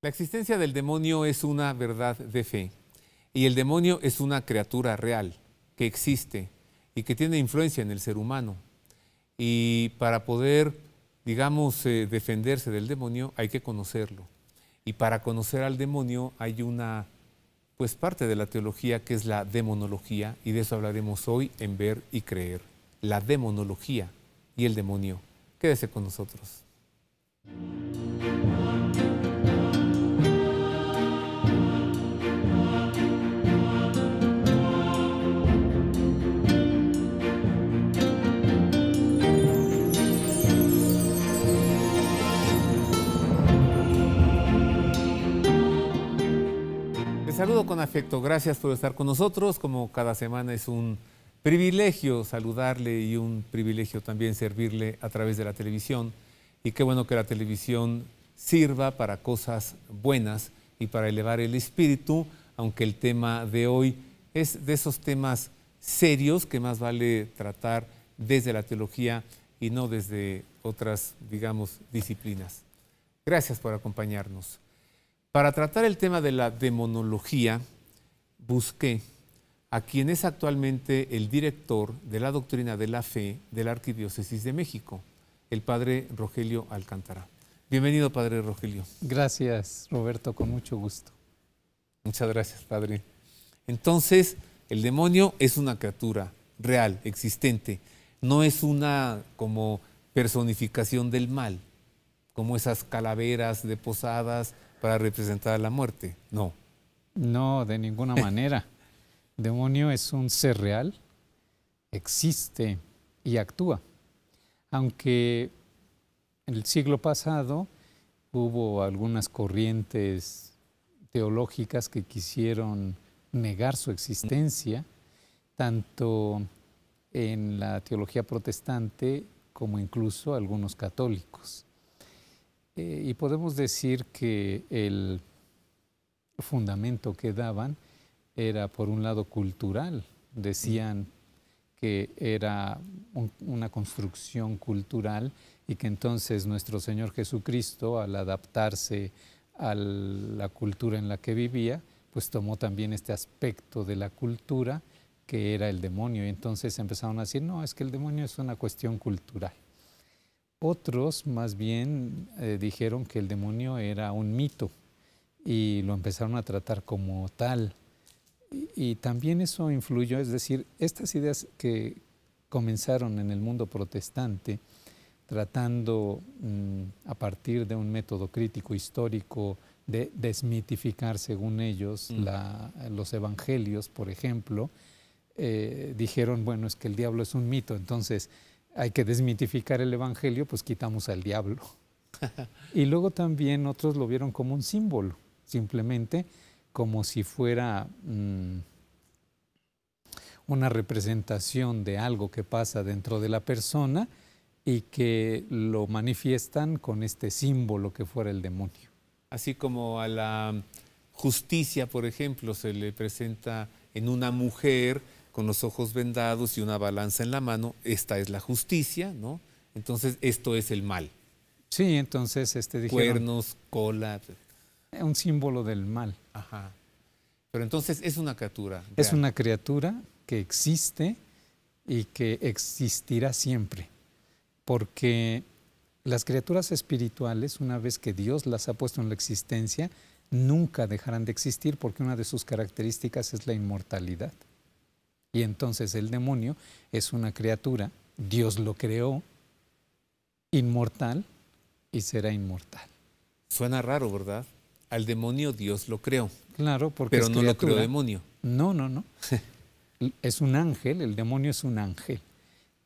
La existencia del demonio es una verdad de fe y el demonio es una criatura real que existe y que tiene influencia en el ser humano. Y para poder, digamos, defenderse del demonio hay que conocerlo. Y para conocer al demonio hay una parte de la teología que es la demonología, y de eso hablaremos hoy en Ver y Creer. La demonología y el demonio. Quédese con nosotros. Les saludo con afecto. Gracias por estar con nosotros. Como cada semana es un privilegio saludarle y un privilegio también servirle a través de la televisión. Y qué bueno que la televisión sirva para cosas buenas y para elevar el espíritu, aunque el tema de hoy es de esos temas serios que más vale tratar desde la teología y no desde otras, digamos, disciplinas. Gracias por acompañarnos. Para tratar el tema de la demonología, busqué a quien es actualmente el director de la doctrina de la fe de la Arquidiócesis de México, el padre Rogelio Alcántara. Bienvenido, padre Rogelio. Gracias, Roberto, con mucho gusto. Muchas gracias, padre. Entonces, el demonio es una criatura real, existente. No es una como personificación del mal, como esas calaveras de posadas para representar la muerte. No. No, de ninguna manera. El demonio es un ser real, existe y actúa. Aunque en el siglo pasado hubo algunas corrientes teológicas que quisieron negar su existencia, tanto en la teología protestante como incluso algunos católicos. Y podemos decir que el fundamento que daban era, por un lado, cultural. Decían que era una construcción cultural y que entonces nuestro Señor Jesucristo, al adaptarse a la cultura en la que vivía, pues tomó también este aspecto de la cultura que era el demonio. Y entonces empezaron a decir, no, es que el demonio es una cuestión cultural. Otros más bien dijeron que el demonio era un mito y lo empezaron a tratar como tal. Y también eso influyó, es decir, estas ideas que comenzaron en el mundo protestante, tratando a partir de un método crítico histórico de desmitificar, según ellos, los evangelios, por ejemplo, dijeron, bueno, es que el diablo es un mito, entonces hay que desmitificar el evangelio, pues quitamos al diablo. Y luego también otros lo vieron como un símbolo, simplemente como si fuera una representación de algo que pasa dentro de la persona y que lo manifiestan con este símbolo que fuera el demonio. Así como a la justicia, por ejemplo, se le presenta en una mujer con los ojos vendados y una balanza en la mano, esta es la justicia, ¿no? Entonces, esto es el mal. Sí, entonces dijeron, cuernos, cola. Un símbolo del mal. Ajá. Pero entonces es una criatura real. Es una criatura que existe y que existirá siempre. Porque las criaturas espirituales, una vez que Dios las ha puesto en la existencia, nunca dejarán de existir porque una de sus características es la inmortalidad. Y entonces el demonio es una criatura, Dios lo creó, inmortal y será inmortal. Suena raro, ¿verdad? Al demonio Dios lo creó. Claro, porque pero no lo creó demonio. No, no, no. Es un ángel, el demonio es un ángel.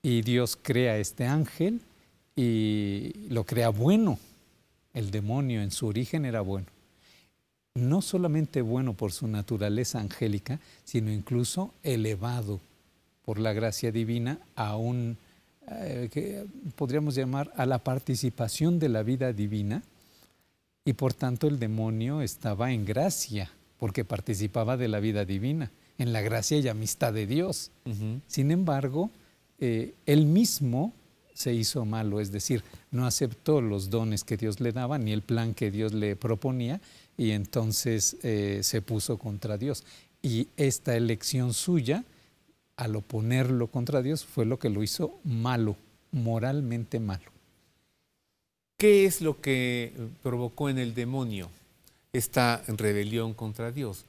Y Dios crea este ángel y lo crea bueno. El demonio en su origen era bueno. No solamente bueno por su naturaleza angélica, sino incluso elevado por la gracia divina a un, que podríamos llamar a la participación de la vida divina, y por tanto el demonio estaba en gracia, porque participaba de la vida divina, en la gracia y amistad de Dios. Sin embargo, él mismo se hizo malo, es decir, no aceptó los dones que Dios le daba, ni el plan que Dios le proponía, y entonces se puso contra Dios. Y esta elección suya, al oponerlo contra Dios, fue lo que lo hizo malo, moralmente malo. ¿Qué es lo que provocó en el demonio esta rebelión contra Dios?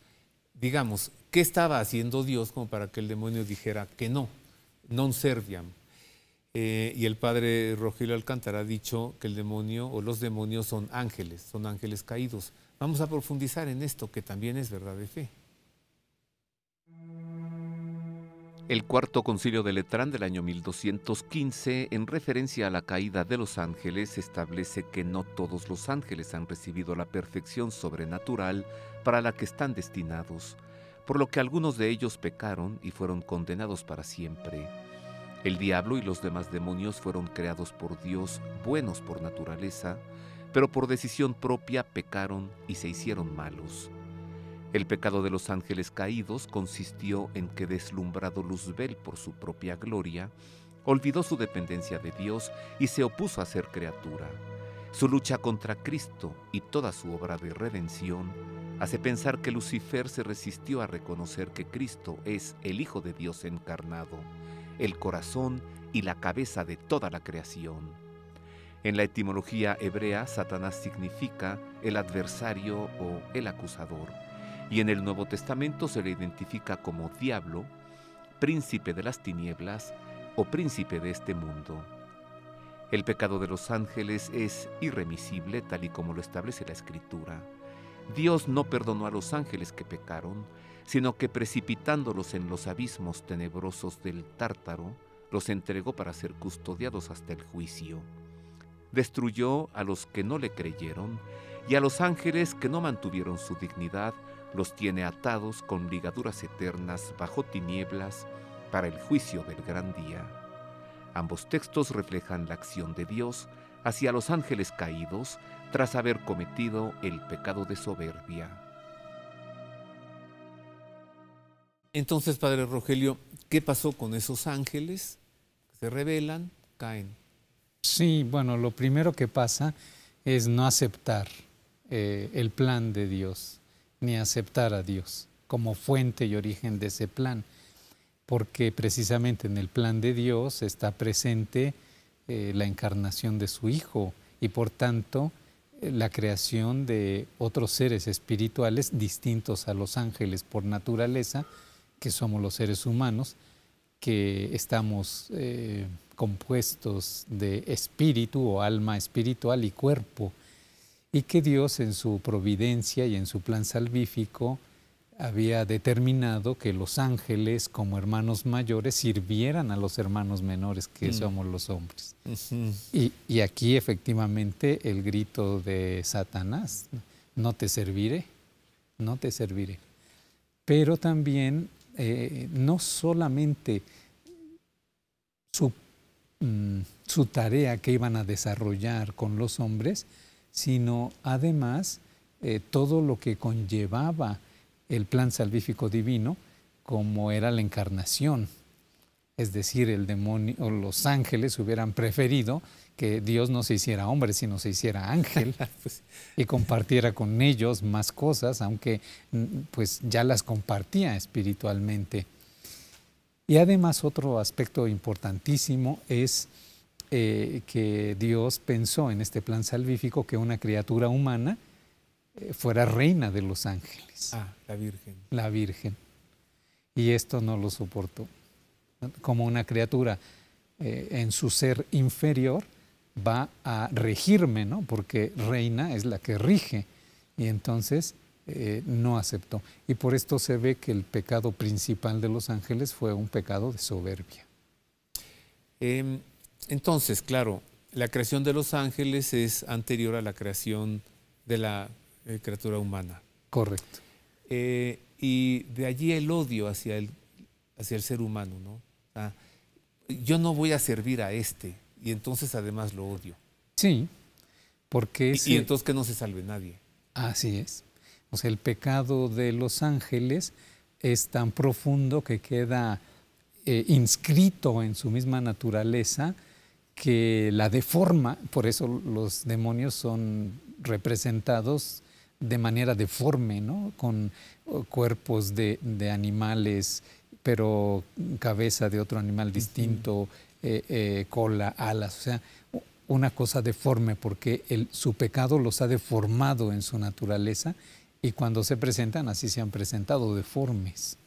Digamos, ¿qué estaba haciendo Dios como para que el demonio dijera que no, non serviam? Y el padre Rogelio Alcántara ha dicho que el demonio o los demonios son ángeles caídos. Vamos a profundizar en esto, que también es verdad de fe. El Cuarto Concilio de Letrán del año 1215, en referencia a la caída de los ángeles, establece que no todos los ángeles han recibido la perfección sobrenatural para la que están destinados, por lo que algunos de ellos pecaron y fueron condenados para siempre. El diablo y los demás demonios fueron creados por Dios, buenos por naturaleza, pero por decisión propia pecaron y se hicieron malos. El pecado de los ángeles caídos consistió en que, deslumbrado Luzbel por su propia gloria, olvidó su dependencia de Dios y se opuso a ser criatura. Su lucha contra Cristo y toda su obra de redención hace pensar que Lucifer se resistió a reconocer que Cristo es el Hijo de Dios encarnado, el corazón y la cabeza de toda la creación. En la etimología hebrea, Satanás significa el adversario o el acusador, y en el Nuevo Testamento se le identifica como diablo, príncipe de las tinieblas o príncipe de este mundo. El pecado de los ángeles es irremisible, tal y como lo establece la Escritura. Dios no perdonó a los ángeles que pecaron, sino que, precipitándolos en los abismos tenebrosos del Tártaro, los entregó para ser custodiados hasta el juicio. Destruyó a los que no le creyeron, y a los ángeles que no mantuvieron su dignidad los tiene atados con ligaduras eternas bajo tinieblas para el juicio del gran día. Ambos textos reflejan la acción de Dios hacia los ángeles caídos tras haber cometido el pecado de soberbia. Entonces, padre Rogelio, ¿qué pasó con esos ángeles? Se rebelan, caen. Sí, bueno, lo primero que pasa es no aceptar el plan de Dios, ni aceptar a Dios como fuente y origen de ese plan, porque precisamente en el plan de Dios está presente la encarnación de su Hijo y por tanto la creación de otros seres espirituales distintos a los ángeles por naturaleza, que somos los seres humanos, que estamos compuestos de espíritu o alma espiritual y cuerpo, y que Dios en su providencia y en su plan salvífico había determinado que los ángeles como hermanos mayores sirvieran a los hermanos menores que somos los hombres. Y aquí efectivamente el grito de Satanás, no te serviré, no te serviré. Pero también no solamente su tarea que iban a desarrollar con los hombres, sino además todo lo que conllevaba el plan salvífico divino, como era la encarnación. Es decir, el demonio o los ángeles hubieran preferido que Dios no se hiciera hombre, sino se hiciera ángel y compartiera con ellos más cosas, aunque pues ya las compartía espiritualmente. Y además otro aspecto importantísimo es que Dios pensó en este plan salvífico que una criatura humana fuera reina de los ángeles. Ah, la Virgen. La Virgen. Y esto no lo soportó. Como una criatura en su ser inferior va a regirme, ¿no? Porque reina es la que rige. Y entonces no aceptó. Y por esto se ve que el pecado principal de los ángeles fue un pecado de soberbia. Entonces, claro, la creación de los ángeles es anterior a la creación de la criatura humana. Correcto. Y de allí el odio hacia el ser humano, ¿no? O sea, yo no voy a servir a este, y entonces además lo odio. Sí, porque... Y entonces que no se salve nadie. Así es. O sea, el pecado de los ángeles es tan profundo que queda inscrito en su misma naturaleza, que la deforma. Por eso los demonios son representados de manera deforme, ¿no? Con cuerpos de animales, pero cabeza de otro animal distinto, cola, alas, o sea, una cosa deforme, porque su pecado los ha deformado en su naturaleza, y cuando se presentan, así se han presentado, deformes.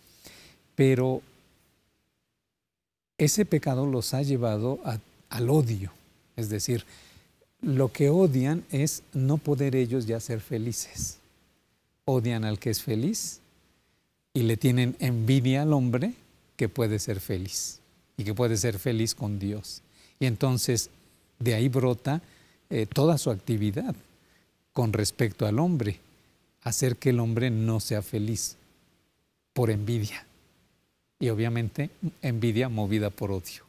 Pero ese pecado los ha llevado al odio, es decir, lo que odian es no poder ellos ya ser felices. Odian al que es feliz y le tienen envidia al hombre que puede ser feliz y que puede ser feliz con Dios. Y entonces de ahí brota toda su actividad con respecto al hombre, hacer que el hombre no sea feliz por envidia. Y obviamente envidia movida por odio.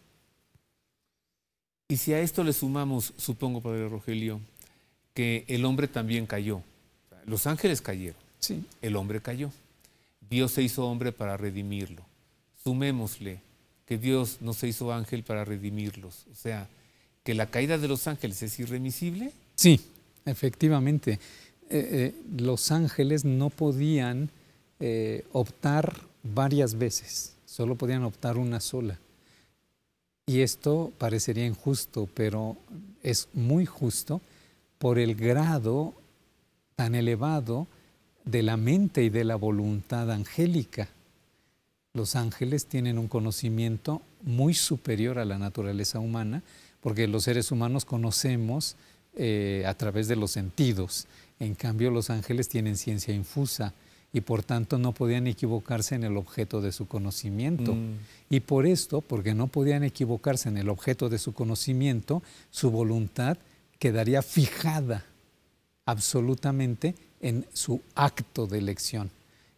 Y si a esto le sumamos, supongo, Padre Rogelio, que el hombre también cayó. Los ángeles cayeron, sí. El hombre cayó. Dios se hizo hombre para redimirlo. Sumémosle que Dios no se hizo ángel para redimirlos. O sea, que la caída de los ángeles es irremisible. Sí, efectivamente. Los ángeles no podían optar varias veces, solo podían optar una sola. Y esto parecería injusto, pero es muy justo por el grado tan elevado de la mente y de la voluntad angélica. Los ángeles tienen un conocimiento muy superior a la naturaleza humana, porque los seres humanos conocemos a través de los sentidos. En cambio, los ángeles tienen ciencia infusa y por tanto no podían equivocarse en el objeto de su conocimiento. Y por esto, porque no podían equivocarse en el objeto de su conocimiento, su voluntad quedaría fijada absolutamente en su acto de elección.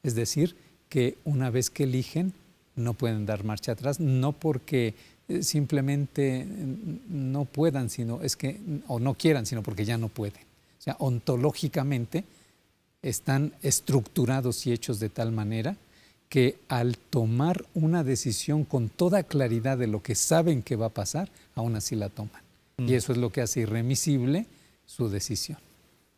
Es decir, que una vez que eligen, no pueden dar marcha atrás, no porque simplemente no puedan, sino es que, o no quieran, sino porque ya no pueden. O sea, ontológicamente están estructurados y hechos de tal manera que al tomar una decisión con toda claridad de lo que saben que va a pasar, aún así la toman. Y eso es lo que hace irremisible su decisión.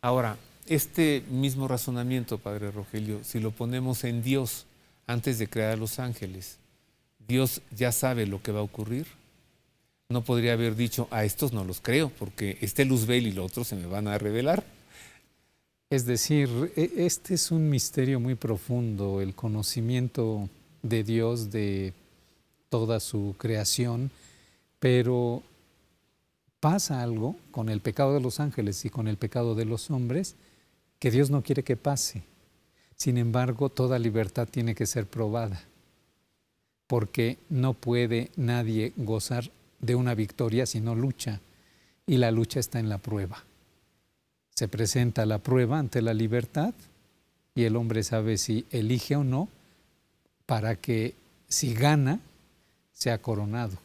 Ahora, este mismo razonamiento, Padre Rogelio, si lo ponemos en Dios antes de crear a los ángeles, Dios ya sabe lo que va a ocurrir. No podría haber dicho, a estos no los creo, porque este Luzbel y lo otro se me van a revelar. Es decir, este es un misterio muy profundo, el conocimiento de Dios, de toda su creación, pero pasa algo con el pecado de los ángeles y con el pecado de los hombres que Dios no quiere que pase. Sin embargo, toda libertad tiene que ser probada, porque no puede nadie gozar de una victoria si no lucha, y la lucha está en la prueba. Se presenta la prueba ante la libertad y el hombre sabe si elige o no para que, si gana, sea coronado.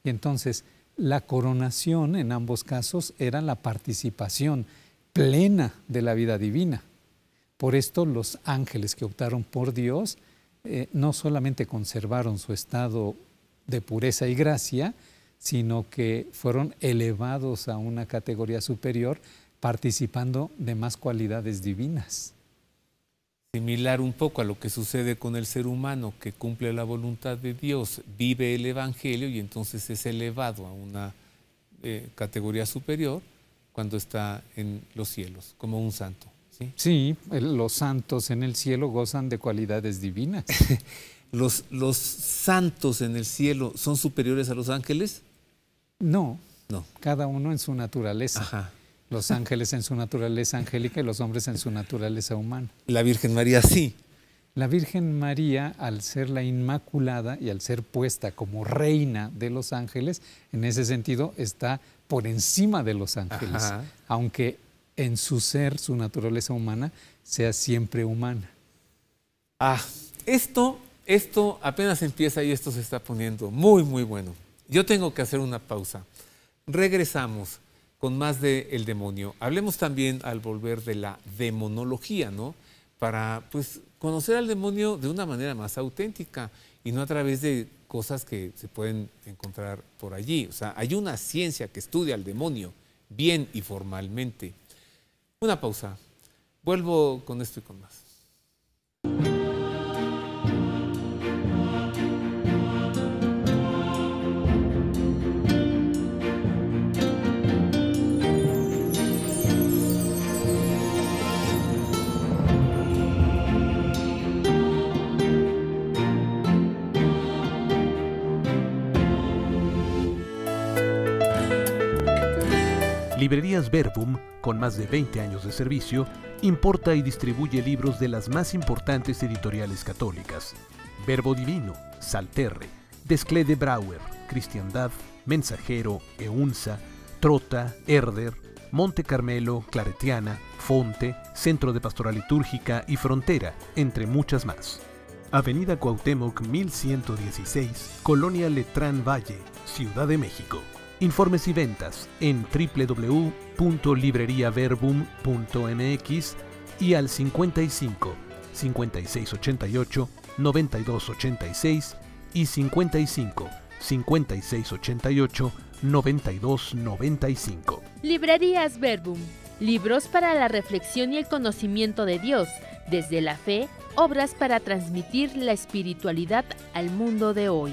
Y entonces la coronación en ambos casos era la participación plena de la vida divina. Por esto los ángeles que optaron por Dios no solamente conservaron su estado de pureza y gracia, sino que fueron elevados a una categoría superior, participando de más cualidades divinas. Similar un poco a lo que sucede con el ser humano que cumple la voluntad de Dios, vive el Evangelio y entonces es elevado a una categoría superior cuando está en los cielos, como un santo. Sí, sí, los santos en el cielo gozan de cualidades divinas. ¿Los santos en el cielo son superiores a los ángeles? No, no. Cada uno en su naturaleza. Ajá. Los ángeles en su naturaleza angélica y los hombres en su naturaleza humana. La Virgen María sí. La Virgen María, al ser la Inmaculada y al ser puesta como reina de los ángeles, en ese sentido está por encima de los ángeles, ajá, aunque en su ser, su naturaleza humana, sea siempre humana. Esto apenas empieza y esto se está poniendo muy, muy bueno. Yo tengo que hacer una pausa. Regresamos con más de El Demonio. Hablemos también al volver de la demonología, ¿no? Para pues conocer al demonio de una manera más auténtica y no a través de cosas que se pueden encontrar por allí. O sea, hay una ciencia que estudia al demonio bien y formalmente. Una pausa. Vuelvo con esto y con más. Librerías Verbum, con más de 20 años de servicio, importa y distribuye libros de las más importantes editoriales católicas: Verbo Divino, Salterre, Desclée de Brouwer, Cristiandad, Mensajero, Eunsa, Trota, Herder, Monte Carmelo, Claretiana, Fonte, Centro de Pastoral Litúrgica y Frontera, entre muchas más. Avenida Cuauhtémoc 1116, Colonia Letrán Valle, Ciudad de México. Informes y ventas en www.libreriaverbum.mx y al 55 5688 9286 y 55 5688 9295. Librerías Verbum. Libros para la reflexión y el conocimiento de Dios, desde la fe, obras para transmitir la espiritualidad al mundo de hoy.